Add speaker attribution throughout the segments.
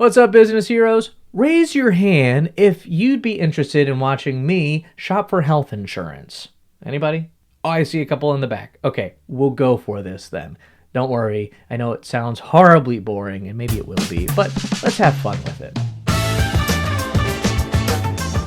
Speaker 1: What's up, business heroes? Raise your hand if you'd be interested in watching me shop for health insurance. Anybody? Oh, I see a couple in the back. Okay, we'll go for this then. Don't worry, I know it sounds horribly boring, and maybe it will be, but let's have fun with it.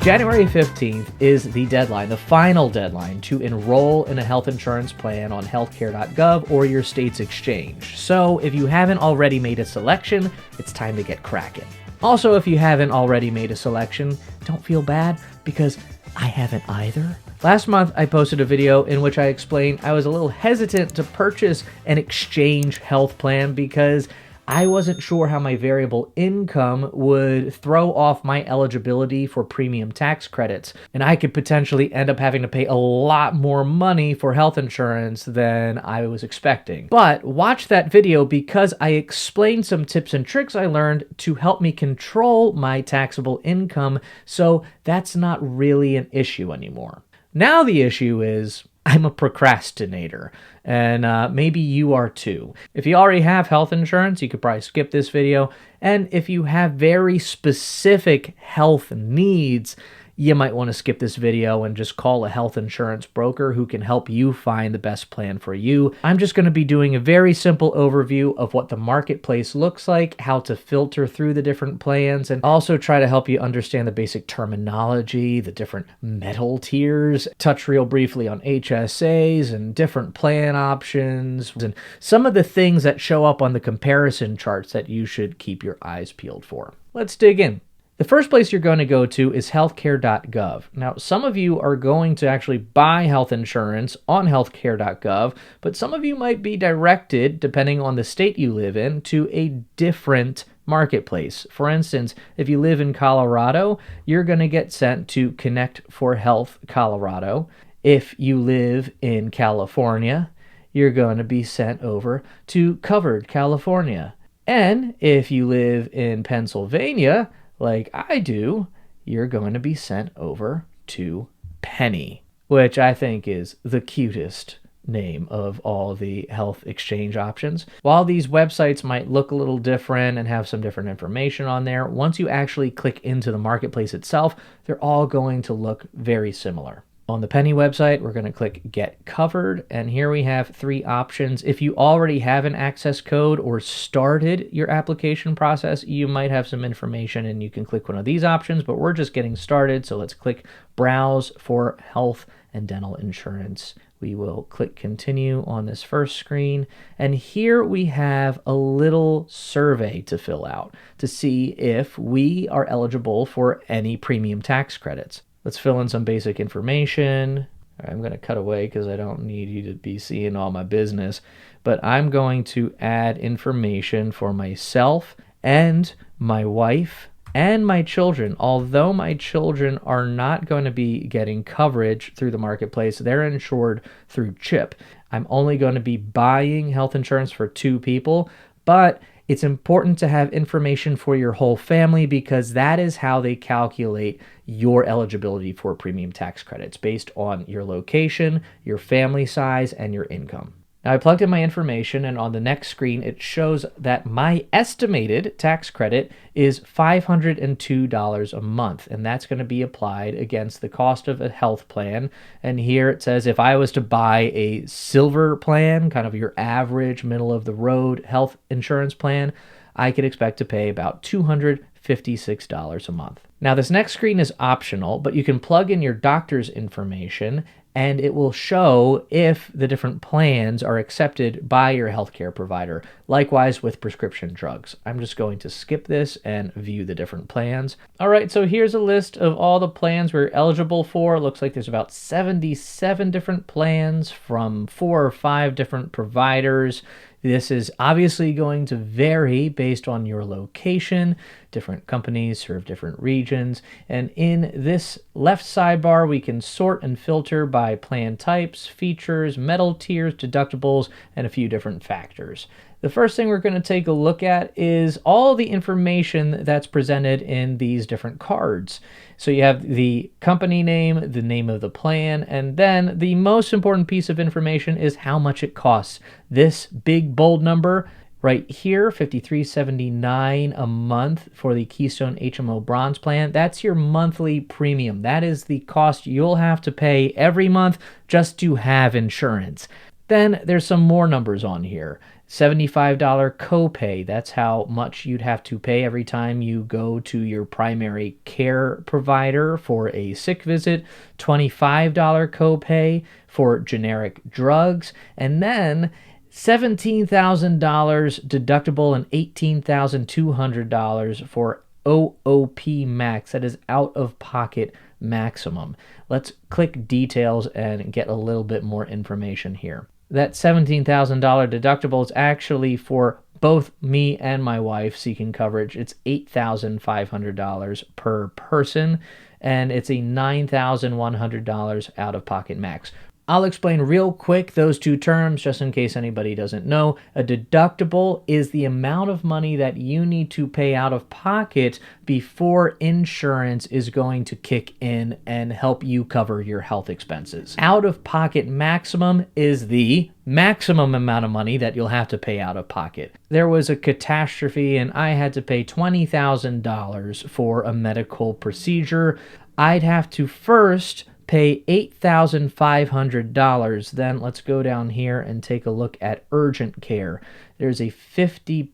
Speaker 1: January 15th is the deadline, the final deadline to enroll in a health insurance plan on HealthCare.gov or your state's exchange. So if you haven't already made a selection, it's time to get cracking. Also, if you haven't already made a selection, don't feel bad because I haven't either. Last month, I posted a video in which I explained I was a little hesitant to purchase an exchange health plan because I wasn't sure how my variable income would throw off my eligibility for premium tax credits, and I could potentially end up having to pay a lot more money for health insurance than I was expecting. But watch that video because I explained some tips and tricks I learned to help me control my taxable income, so that's not really an issue anymore. Now the issue is I'm a procrastinator, and maybe you are too. If you already have health insurance, you could probably skip this video. And if you have very specific health needs, you might want to skip this video and just call a health insurance broker who can help you find the best plan for you. I'm just going to be doing a very simple overview of what the marketplace looks like, how to filter through the different plans, and also try to help you understand the basic terminology, the different metal tiers, touch real briefly on HSAs and different plan options, and some of the things that show up on the comparison charts that you should keep your eyes peeled for. Let's dig in. The first place you're going to go to is HealthCare.gov. Now, some of you are going to actually buy health insurance on HealthCare.gov, but some of you might be directed, depending on the state you live in, to a different marketplace. For instance, if you live in Colorado, you're going to get sent to Connect for Health Colorado. If you live in California, you're going to be sent over to Covered California. And if you live in Pennsylvania, like I do, you're going to be sent over to Pennie, which I think is the cutest name of all the health exchange options. While these websites might look a little different and have some different information on there, once you actually click into the marketplace itself, they're all going to look very similar. On the Pennie website, we're going to click Get Covered, and here we have three options. If you already have an access code or started your application process, you might have some information and you can click one of these options, but we're just getting started, so let's click Browse for Health and Dental Insurance. We will click Continue on this first screen, and here we have a little survey to fill out to see if we are eligible for any premium tax credits. Let's fill in some basic information. I'm going to cut away because I don't need you to be seeing all my business, but I'm going to add information for myself and my wife and my children. Although my children are not going to be getting coverage through the marketplace, they're insured through CHIP. I'm only going to be buying health insurance for 2 people, but it's important to have information for your whole family because that is how they calculate your eligibility for premium tax credits based on your location, your family size, and your income. Now, I plugged in my information, and on the next screen, it shows that my estimated tax credit is $502 a month, and that's going to be applied against the cost of a health plan. And here it says if I was to buy a silver plan, kind of your average middle-of-the-road health insurance plan, I could expect to pay about $256 a month. Now, this next screen is optional, but you can plug in your doctor's information and it will show if the different plans are accepted by your healthcare provider. Likewise with prescription drugs. I'm just going to skip this and view the different plans. All right, so here's a list of all the plans we're eligible for. It looks like there's about 77 different plans from 4 or 5 different providers. This is obviously going to vary based on your location. Different companies serve different regions. And in this left sidebar, we can sort and filter by plan types, features, metal tiers, deductibles, and a few different factors. The first thing we're going to take a look at is all the information that's presented in these different cards. So you have the company name, the name of the plan, and then the most important piece of information is how much it costs. This big bold number Right here, $53.79 a month for the Keystone HMO Bronze plan. That's your monthly premium. That is the cost you'll have to pay every month just to have insurance. Then there's some more numbers on here. $75 copay. That's how much you'd have to pay every time you go to your primary care provider for a sick visit. $25 copay for generic drugs. And then $17,000 deductible and $18,200 for OOP max. That is out of pocket maximum. Let's click details and get a little bit more information here. That $17,000 deductible is actually for both me and my wife seeking coverage. It's $8,500 per person, and it's a $9,100 out-of-pocket max. I'll explain real quick those two terms just in case anybody doesn't know. A deductible is the amount of money that you need to pay out of pocket before insurance is going to kick in and help you cover your health expenses. Out-of-pocket maximum is the maximum amount of money that you'll have to pay out of pocket. There was a catastrophe and I had to pay $20,000 for a medical procedure. I'd have to first pay $8,500. Then let's go down here and take a look at urgent care. There's a 50%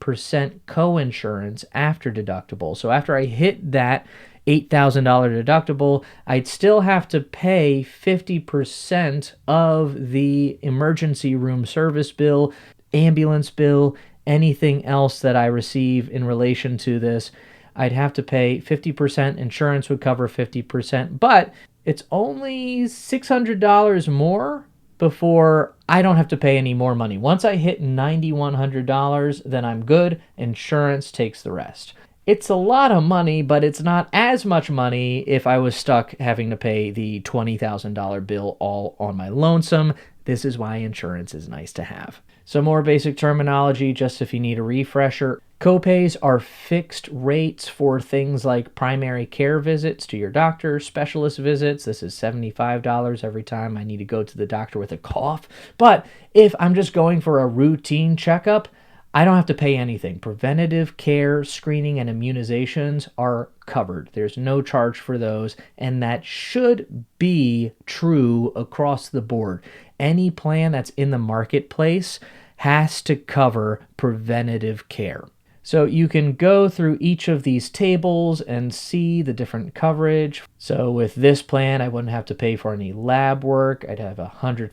Speaker 1: coinsurance after deductible. So after I hit that $8,000 deductible, I'd still have to pay 50% of the emergency room service bill, ambulance bill, anything else that I receive in relation to this. I'd have to pay 50%. Insurance would cover 50%, but it's only $600 more before I don't have to pay any more money. Once I hit $9,100, then I'm good. Insurance takes the rest. It's a lot of money, but it's not as much money if I was stuck having to pay the $20,000 bill all on my lonesome. This is why insurance is nice to have. Some more basic terminology, just if you need a refresher. Copays are fixed rates for things like primary care visits to your doctor, specialist visits. This is $75 every time I need to go to the doctor with a cough. But if I'm just going for a routine checkup, I don't have to pay anything. Preventative care, screening, and immunizations are covered. There's no charge for those, and that should be true across the board. Any plan that's in the marketplace has to cover preventative care. So you can go through each of these tables and see the different coverage. So with this plan, I wouldn't have to pay for any lab work. I'd have a $150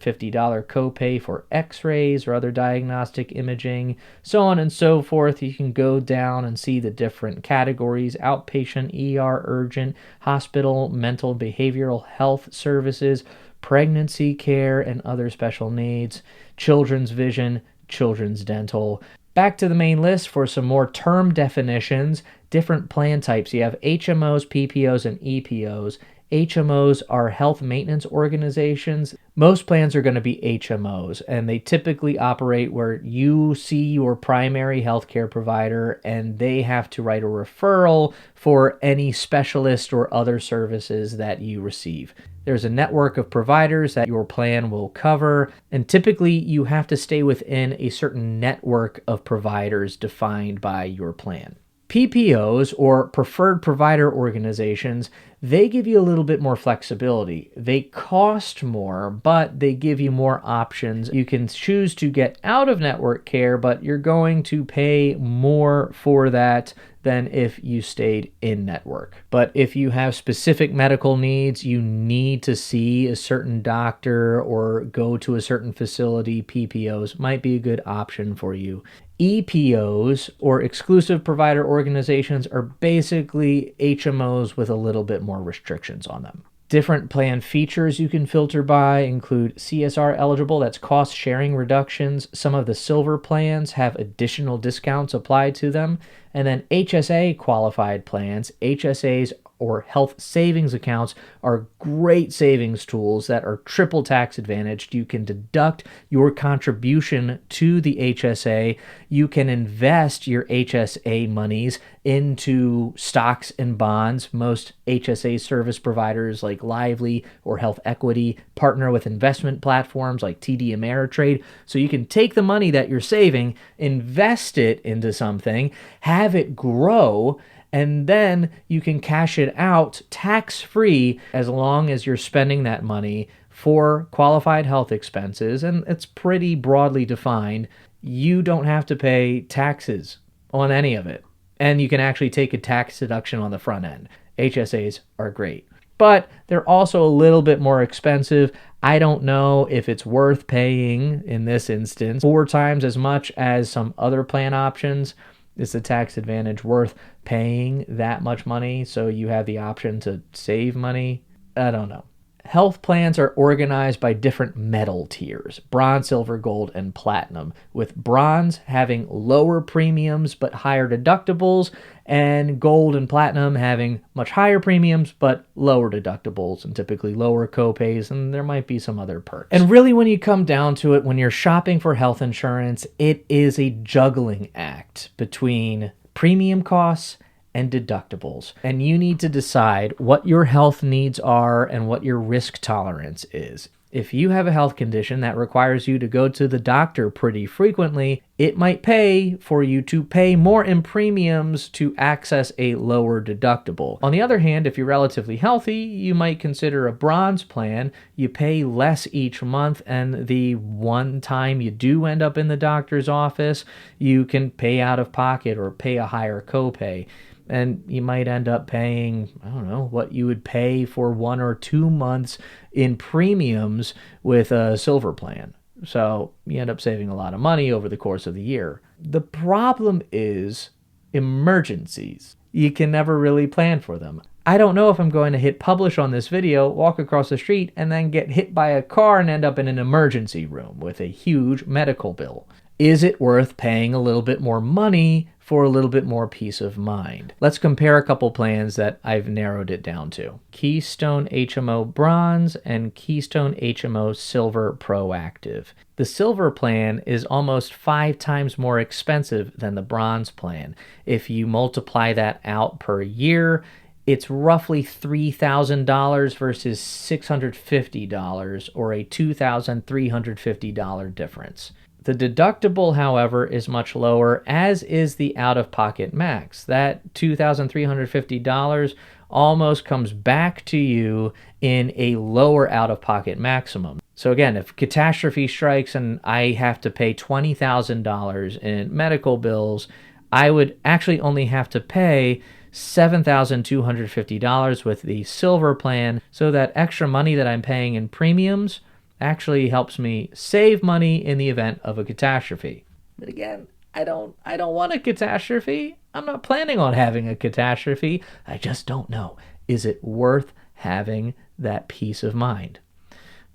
Speaker 1: copay for x-rays or other diagnostic imaging, so on and so forth. You can go down and see the different categories: outpatient, ER, urgent, hospital, mental, behavioral health services, pregnancy care and other special needs, children's vision, children's dental. Back to the main list for some more term definitions. Different plan types. You have HMOs, PPOs, and EPOs. HMOs are health maintenance organizations. Most plans are going to be HMOs, and they typically operate where you see your primary healthcare provider and they have to write a referral for any specialist or other services that you receive. There's a network of providers that your plan will cover, and typically you have to stay within a certain network of providers defined by your plan. PPOs, or preferred provider organizations, they give you a little bit more flexibility. They cost more, but they give you more options. You can choose to get out of network care, but you're going to pay more for that than if you stayed in network. But if you have specific medical needs, you need to see a certain doctor or go to a certain facility, PPOs might be a good option for you. EPOs, or exclusive provider organizations, are basically HMOs with a little bit more restrictions on them. Different plan features you can filter by include CSR eligible, that's cost sharing reductions. Some of the silver plans have additional discounts applied to them. And then HSA qualified plans. HSAs or health savings accounts are great savings tools that are triple tax advantaged. You can deduct your contribution to the HSA. You can invest your HSA monies into stocks and bonds. Most HSA service providers like Lively or Health Equity partner with investment platforms like TD Ameritrade. So you can take the money that you're saving, invest it into something, have it grow, and then you can cash it out tax-free as long as you're spending that money for qualified health expenses, and it's pretty broadly defined. You don't have to pay taxes on any of it, and you can actually take a tax deduction on the front end. HSAs are great, but they're also a little bit more expensive. I don't know if it's worth paying, in this instance, 4 times as much as some other plan options. Is the tax advantage worth paying that much money so you have the option to save money? I don't know. Health plans are organized by different metal tiers: bronze, silver, gold, and platinum, with bronze having lower premiums but higher deductibles, and gold and platinum having much higher premiums but lower deductibles and typically lower copays, and there might be some other perks. And really, when you come down to it, when you're shopping for health insurance, it is a juggling act between premium costs and deductibles. And you need to decide what your health needs are and what your risk tolerance is. If you have a health condition that requires you to go to the doctor pretty frequently, it might pay for you to pay more in premiums to access a lower deductible. On the other hand, if you're relatively healthy, you might consider a bronze plan. You pay less each month, and the one time you do end up in the doctor's office, you can pay out of pocket or pay a higher copay. And you might end up paying, I don't know, what you would pay for 1 or 2 months in premiums with a silver plan. So you end up saving a lot of money over the course of the year. The problem is emergencies. You can never really plan for them. I don't know if I'm going to hit publish on this video, walk across the street, and then get hit by a car and end up in an emergency room with a huge medical bill. Is it worth paying a little bit more money for a little bit more peace of mind? Let's compare a couple plans that I've narrowed it down to: Keystone HMO Bronze and Keystone HMO Silver Proactive. The Silver plan is almost 5 times more expensive than the Bronze plan. If you multiply that out per year, it's roughly $3,000 versus $650, or a $2,350 difference. The deductible, however, is much lower, as is the out-of-pocket max. That $2,350 almost comes back to you in a lower out-of-pocket maximum. So again, if catastrophe strikes and I have to pay $20,000 in medical bills, I would actually only have to pay $7,250 with the silver plan. So that extra money that I'm paying in premiums actually helps me save money in the event of a catastrophe. But again, I don't want a catastrophe. I'm not planning on having a catastrophe. I just don't know. Is it worth having that peace of mind?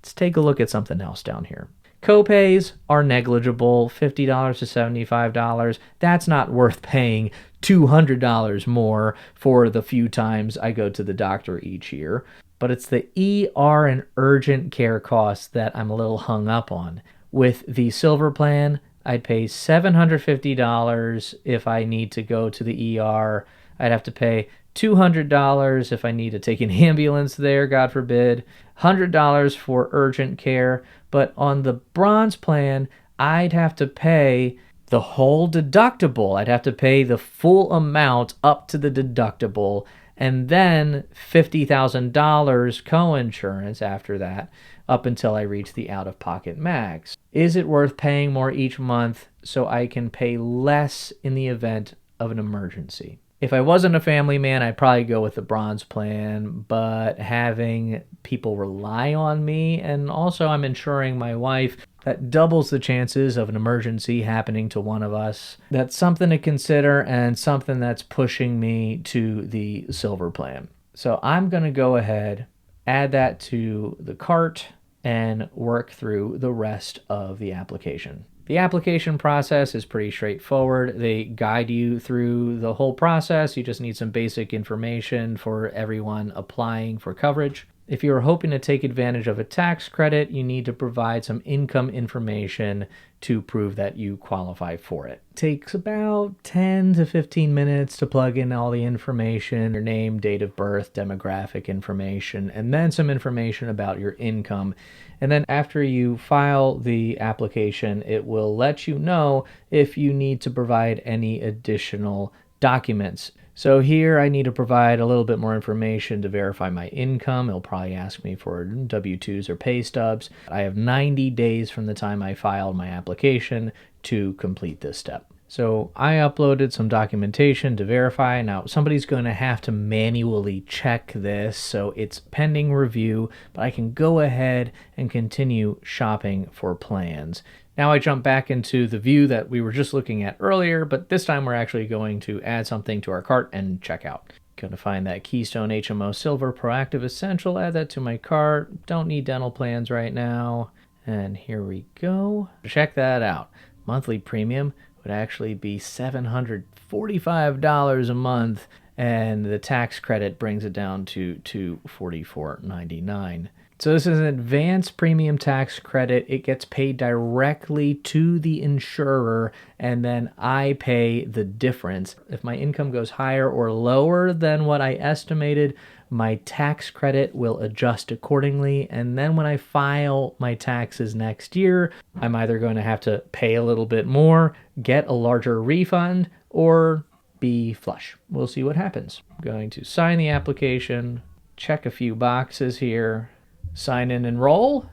Speaker 1: Let's take a look at something else down here. Copays are negligible, $50 to $75. That's not worth paying $200 more for the few times I go to the doctor each year. But it's the ER and urgent care costs that I'm a little hung up on. With the silver plan, I'd pay $750 if I need to go to the ER. I'd have to pay $200 if I need to take an ambulance there, God forbid, $100 for urgent care. But on the bronze plan, I'd have to pay the whole deductible. I'd have to pay the full amount up to the deductible, and then $50,000 coinsurance after that, up until I reach the out-of-pocket max. Is it worth paying more each month so I can pay less in the event of an emergency? If I wasn't a family man, I'd probably go with the bronze plan, but having people rely on me, and also I'm insuring my wife, that doubles the chances of an emergency happening to one of us. That's something to consider, and something that's pushing me to the silver plan. So I'm going to go ahead, add that to the cart, and work through the rest of the application. The application process is pretty straightforward. They guide you through the whole process. You just need some basic information for everyone applying for coverage. If you're hoping to take advantage of a tax credit, you need to provide some income information to prove that you qualify for it. It takes about 10 to 15 minutes to plug in all the information, your name, date of birth, demographic information, and then some information about your income. And then after you file the application, it will let you know if you need to provide any additional documents. So here I need to provide a little bit more information to verify my income. It'll probably ask me for W-2s or pay stubs. I have 90 days from the time I filed my application to complete this step. So I uploaded some documentation to verify. Now somebody's going to have to manually check this, so it's pending review, but I can go ahead and continue shopping for plans. Now I jump back into the view that we were just looking at earlier, but this time we're actually going to add something to our cart and check out. Going to find that Keystone HMO Silver Proactive Essential, add that to my cart. Don't need dental plans right now. And here we go. Check that out. Monthly premium would actually be $745 a month, and the tax credit brings it down to $244.99. So this is an advanced premium tax credit. It gets paid directly to the insurer, and then I pay the difference. If my income goes higher or lower than what I estimated, my tax credit will adjust accordingly. And then when I file my taxes next year, I'm either going to have to pay a little bit more, get a larger refund, or be flush. We'll see what happens. I'm going to sign the application, check a few boxes here, sign and enroll,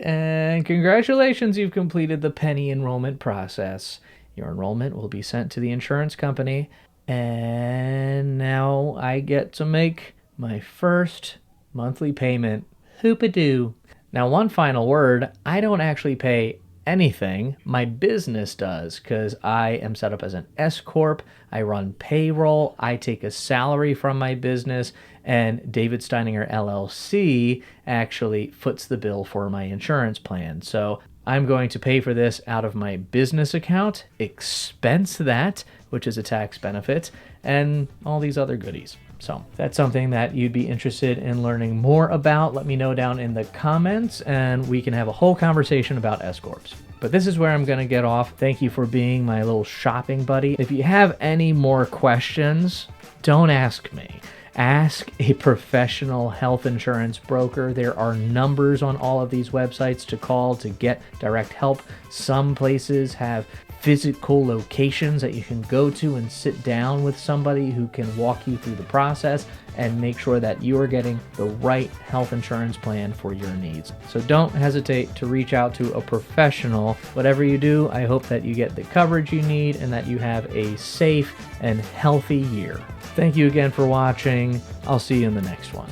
Speaker 1: and congratulations, you've completed the Pennie enrollment process. Your enrollment will be sent to the insurance company, and now I get to make my first monthly payment. Hoop-a-doo. Now, one final word, I don't actually pay anything. My business does, because I am set up as an S Corp. I run payroll. I take a salary from my business, and David Steininger LLC actually foots the bill for my insurance plan. So I'm going to pay for this out of my business account, expense that, which is a tax benefit, and all these other goodies. So if that's something that you'd be interested in learning more about, let me know down in the comments, and we can have a whole conversation about S Corps. But this is where I'm going to get off. Thank you for being my little shopping buddy. If you have any more questions, don't ask me. Ask a professional health insurance broker. There are numbers on all of these websites to call to get direct help. Some places have physical locations that you can go to and sit down with somebody who can walk you through the process and make sure that you are getting the right health insurance plan for your needs. So don't hesitate to reach out to a professional. Whatever you do, I hope that you get the coverage you need and that you have a safe and healthy year. Thank you again for watching. I'll see you in the next one.